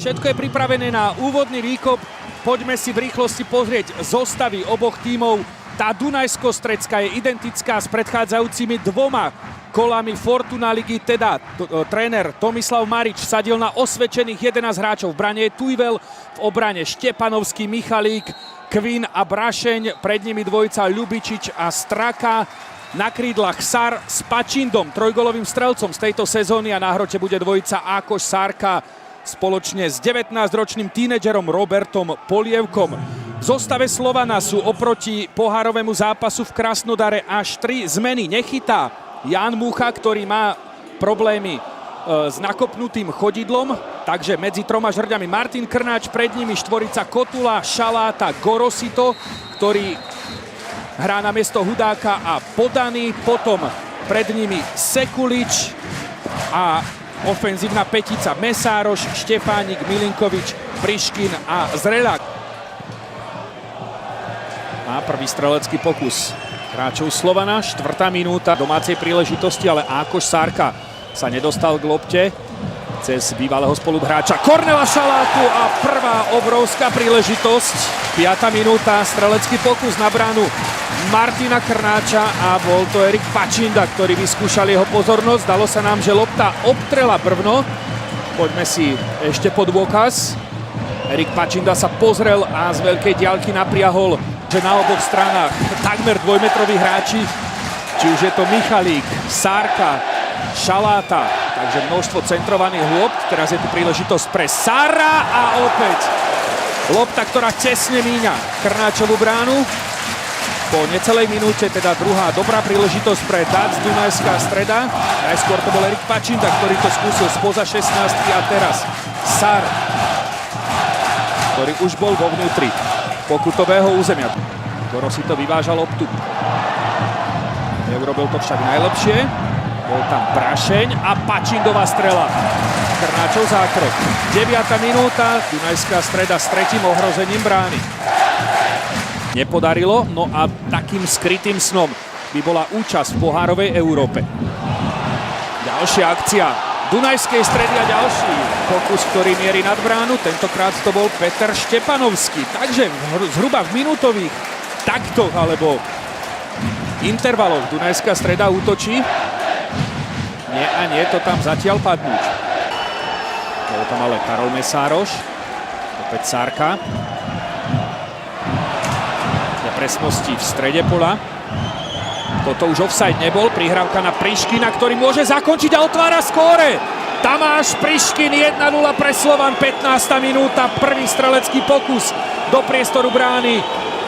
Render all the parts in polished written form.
Všetko je pripravené na úvodný výkop. Poďme si v rýchlosti pozrieť zostavy oboch tímov. Tá Dunajsko-Strecká je identická s predchádzajúcimi dvoma kolami Fortuna ligy, teda tréner Tomislav Marič sadil na osvedčených 11 hráčov. V brane je Tujvel, v obrane Štepanovský, Michalík, Kvin a Brašeň, pred nimi dvojica Ľubičič a Straka. Na krídlach Sar s Pačindom, trojgolovým strelcom z tejto sezóny, a na hrote bude dvojica Ákoš Sárka spoločne s 19-ročným tínedžerom Robertom Polievkom. V zostave Slovana sú oproti pohárovému zápasu v Krasnodare až 3 zmeny. Nechytá Ján Mucha, ktorý má problémy s nakopnutým chodidlom, takže medzi troma žrďami Martin Krnáč, pred nimi štvorica Kotula, Šaláta, Gorosito, ktorý hrá na miesto Hudáka a Podany, potom pred nimi Sekulič a ofenzívna petica Mesároš, Štefánik, Milinkovič, Priškin a Zrelák. A prvý strelecký pokus hráčov Slovana, 4. minúta domácej príležitosti, ale Ákoš Sárka sa nedostal k lopte cez bývalého spoluhráča Kornela Šalátu a prvá obrovská príležitosť. 5. minúta, strelecký pokus na bránu Martina Krnáča a bol to Erik Pačinda, ktorý vyskúšal jeho pozornosť. Dalo sa nám, že lopta obtrela brvno. Poďme si ešte pod dôkaz. Erik Pačinda sa pozrel a z veľkej diaľky napriahol, že na oboch stranách takmer dvojmetroví hráči, či už je to Michalík, Sárka, Šaláta, takže množstvo centrovaných lopt. Teraz je tu príležitosť pre Sara a opäť lopta, ktorá tesne míňa Krnáčovú bránu. Po necelej minúte teda druhá dobrá príležitosť pre Dac Dunajská Streda. Najskôr to bol Erik Pačinda, ktorý to skúsil spoza 16 a teraz Sar, ktorý už bol vo vnútri pokutového územia. Gorosito vyváža loptu. Neurobil to však najlepšie. Bol tam Brašeň a Pačindová strela. Krnáčov zákrok. 9. minúta, Dunajská Streda s tretím ohrozením brány. Nepodarilo, no a takým skrytým snom by bola účasť v pohárovej Európe. Ďalšia akcia Dunajskej Stredy a ďalší pokus, ktorý mierí nad bránu. Tentokrát to bol Peter Štepanovský. Takže zhruba v minútových taktoch alebo intervaloch Dunajská Streda útočí. Nie a nie, to tam zatiaľ padnúť. Bol tam ale Karol Mesároš, opäť Sárka. Presnosti v strede pola. Toto už offside nebol. Prihrávka na Priškina, ktorý môže zakončiť a otvára skóre. Tamáš Priškin, 1-0 pre Slovan, 15. minúta. Prvý strelecký pokus do priestoru brány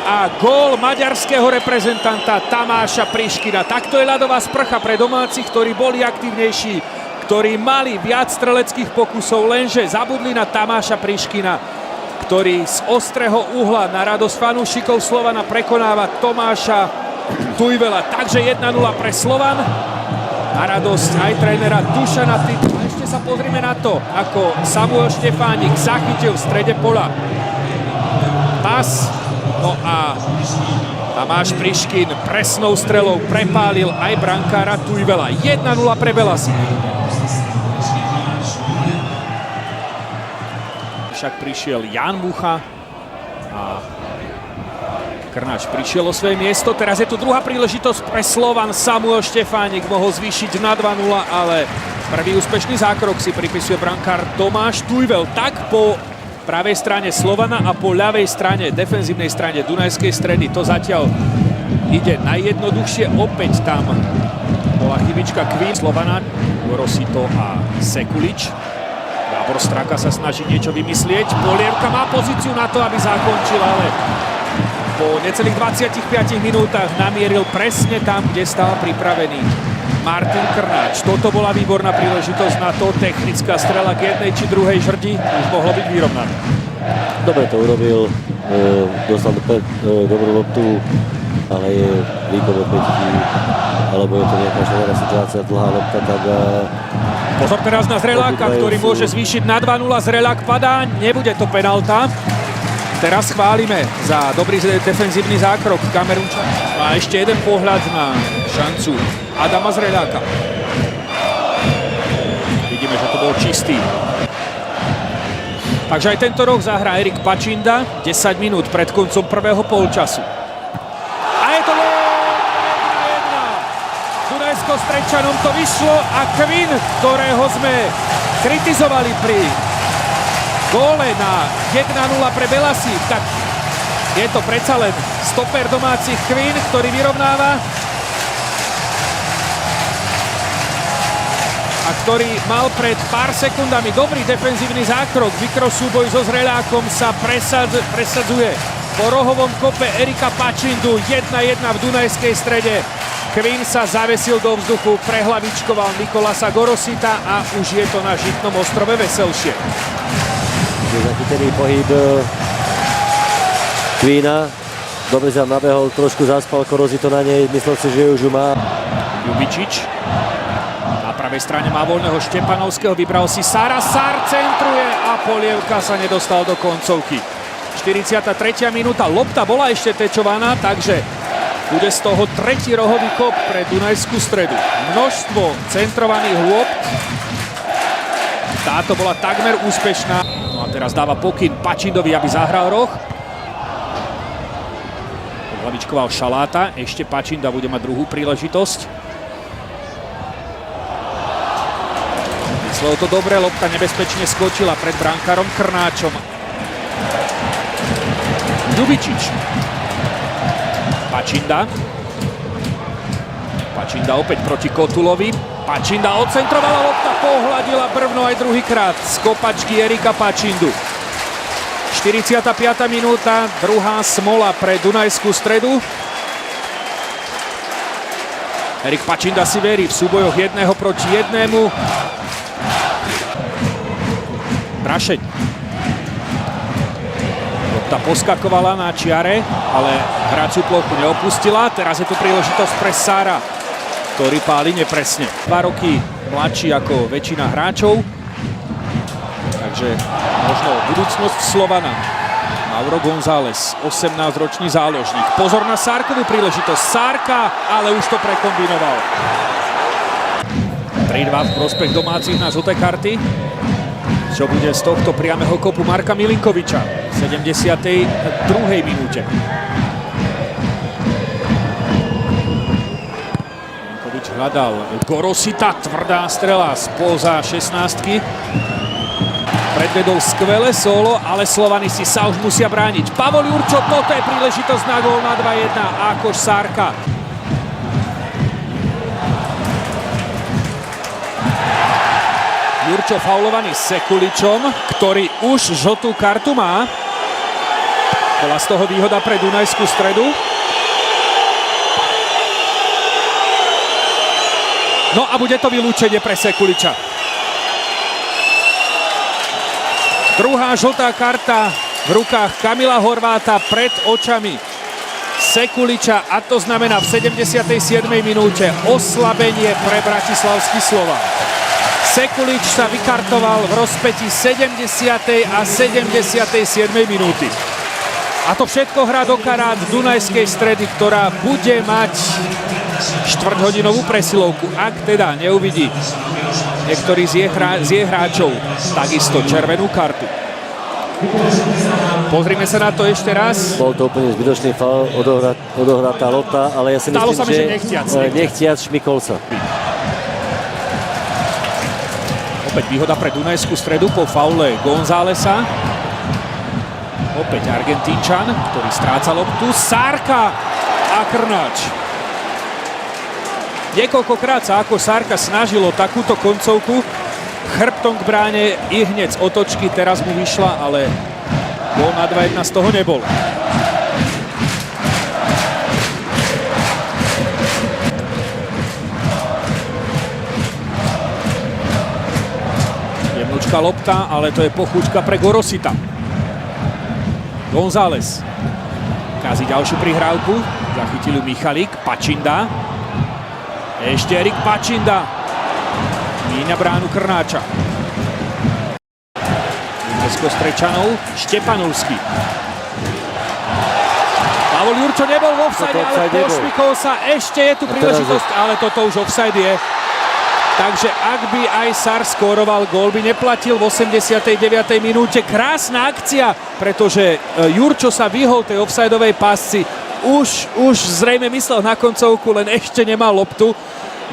a gól maďarského reprezentanta Tamáša Priškina. Takto je ľadová sprcha pre domácich, ktorí boli aktívnejší, ktorí mali viac streleckých pokusov, lenže zabudli na Tamáša Priškina, ktorý z ostrého uhla na radosť fanúšikov Slovana prekonáva Tomáša Tujvela. Takže 1-0 pre Slovan na radosť aj trénera Dušana Titu. Ešte sa pozrime na to, ako Samuel Štefánik zachytil v strede pola pas. No a Tamáš Priškin presnou strelou prepálil aj brankára Tujvela. 1-0 pre Belasi. Však prišiel Ján Mucha a Krnáč prišiel o svoje miesto. Teraz je tu druhá príležitosť pre Slovan. Samuel Štefánik mohol zvýšiť na 2-0, ale prvý úspešný zákrok si pripisuje brankár Tomáš Tujvel. Tak po pravej strane Slovana a po ľavej strane, defenzívnej strane Dunajskej Stredy. To zatiaľ ide najjednoduchšie. Opäť tam bola chybička Kvin Slovana, Gorosito a Sekulič. Gábor Straka sa snaží niečo vymyslieť. Polievka má pozíciu na to, aby zakončil, ale po necelých 25 minútach namieril presne tam, kde stál pripravený Martin Krnáč. Toto bola výborná príležitosť na to. Technická strela k jednej či druhej žrdi už mohlo byť vyrovnané. Dobre to urobil, dostal dobrú loptu, ale je výkon opäť, alebo je to nejaká štvorá situácia, dlhá lopta, tak... Pozor teraz na Zreláka, ktorý môže zvýšiť na 2-0. Zrelák padá, nebude to penálta. Teraz chválime za dobrý defenzívny zákrok Kamerunča. A ešte jeden pohľad na šancu Adama Zreláka. Vidíme, že to bol čistý. Takže aj tento rok zahrá Erik Pačinda 10 minút pred koncom prvého polčasu. A je to 1-1. Dunajsko-Stredčanom to vyšlo a Kvin, ktorého sme kritizovali pri góle na 1-0 pre Belasí, tak je to predsa len stoper domácich Kvin, ktorý vyrovnáva a ktorý mal pred pár sekundami dobrý defenzívny zákrok. Mikrosúboj so Zreľákom sa presadzuje po rohovom kope Erika Pačindu. 1-1 v Dunajskej Strede. Kvin sa zavesil do vzduchu, prehlavičkoval Nikolasa Gorosita a už je to na Žitnom ostrove veselšie. Zachytený pohyb Kvina. Dobre sa nabehol, trošku zaspal Gorosito na nej, myslel si, že už ju má. Ljubičič. Na pravej strane má voľného Štepanovského, vybral si Sár centruje a Polievka sa nedostal do koncovky. 43. minúta, lopta bola ešte tečovaná, takže bude z toho tretí rohový kop pre Dunajskú Stredu. Množstvo centrovaných hôb. Táto bola takmer úspešná. No a teraz dáva pokyn Pačindovi, aby zahral roh. Hlavičkoval Šaláta, ešte Pačinda bude mať druhú príležitosť. Myslelo to dobre, lopta nebezpečne skočila pred brankárom Krnáčom. Ljubičič. Pačinda. Pačinda opäť proti Kotulovi. Pačinda odcentrovala, lopta pohľadila brvno aj druhýkrát z kopačky Erika Pačindu. 45. minúta, druhá smola pre Dunajskú Stredu. Erik Pačinda si verí v súbojoch 1 proti 1. Brašeň. Lopta poskakovala na čiare, ale hraciu plochu neopustila. Teraz je tu príležitosť pre Sára, ktorý páli nepresne. 2 roky mladší ako väčšina hráčov. Takže možno budúcnosť Slovana. Mauro González, 18-ročný záložník. Pozor na Sárkovú príležitosť. Sárka, ale už to prekombinoval. 3-2 v prospech domácich na žlté karty. Čo bude z tohto priameho kopu Marka Milinkoviča v 72. minúte. Milinkovič hľadal Gorosita, tvrdá strela spoza 16-ky. Predvedol skvelé solo, ale Slovanisti sa už musia brániť. Pavol Jurčo, toto je príležitosť na gól na 2-1. Ákoš Sárka. Jurčo faulovaný Sekuličom, ktorý už žltú kartu má. Bola z toho výhoda pre Dunajskú Stredu. No a bude to vylúčenie pre Sekuliča. Druhá žltá karta v rukách Kamila Horváta pred očami Sekuliča a to znamená v 77. minúte oslabenie pre bratislavský Slovan. Sekulič sa vykartoval v rozpätí 70. a 77. minúty. A to všetko hrá do karát Dunajskej Stredy, ktorá bude mať štvrťhodinovú presilovku, ak teda neuvidí niektorý z jej hráčov takisto červenú kartu. Pozrime sa na to ešte raz. Bol to úplne zbytočný faul, odohratá lopta, ale ja si myslím, že nechtiac šmykol sa. Opäť výhoda pre Dunajskú Stredu po faule Gonzálesa. Opäť Argentínčan, ktorý stráca loptu. Sárka a Krnáč. Niekoľkokrát sa ako Sárka snažilo takúto koncovku. Chrbtom k bráne i hneď z otočky. Teraz mu vyšla, ale gól na 2-1 z toho nebol. Jemnúčka lopta, ale to je pochúčka pre Gorosita. González kazí ďalšiu prihrávku. Zachytil ju Michalík. Pačinda. Ešte Erik Pačinda. Míňa bránu Krnáča. Dunajsko-Strečanov. Štepanovský. Pavol Jurčo nebol v offside, ale pošmykol sa. Ešte je tu príležitosť, ale toto už offside je. Takže ak by aj Sar skóroval gól, by neplatil v 89. minúte. Krásna akcia, pretože Jurčo sa vyhol tej offsideovej pásci. Už zrejme myslel na koncovku, len ešte nemal loptu.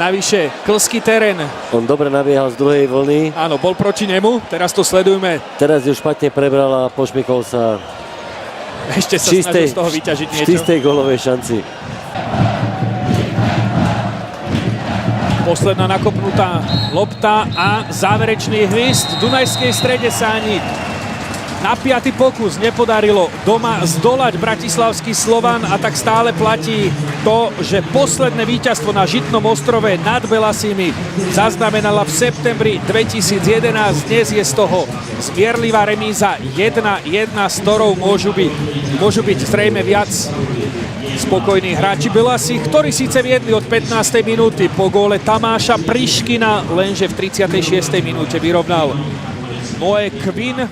Navyše, klský terén. On dobre nabiehal z druhej vlny. Áno, bol proti nemu, teraz to sledujme. Teraz ju špatne prebral a pošmykol sa Ešte sa snažil z toho vyťažiť niečo. v čistej gólovej šanci. Posledná nakopnutá lopta a záverečný hvist. V Dunajskej Strede sa ani na 5. pokus nepodarilo doma zdolať bratislavský Slovan a tak stále platí to, že posledné víťazstvo na Žitnom ostrove nad Belasími zaznamenala v septembri 2011. Dnes je z toho zmierlivá remíza 1-1, s ktorou môžu byť zrejme viac spokojní hráči Belasí, ktorí síce viedli od 15. minúty po góle Tamáša Priškina, lenže v 36. minúte vyrovnal Moe Kvin.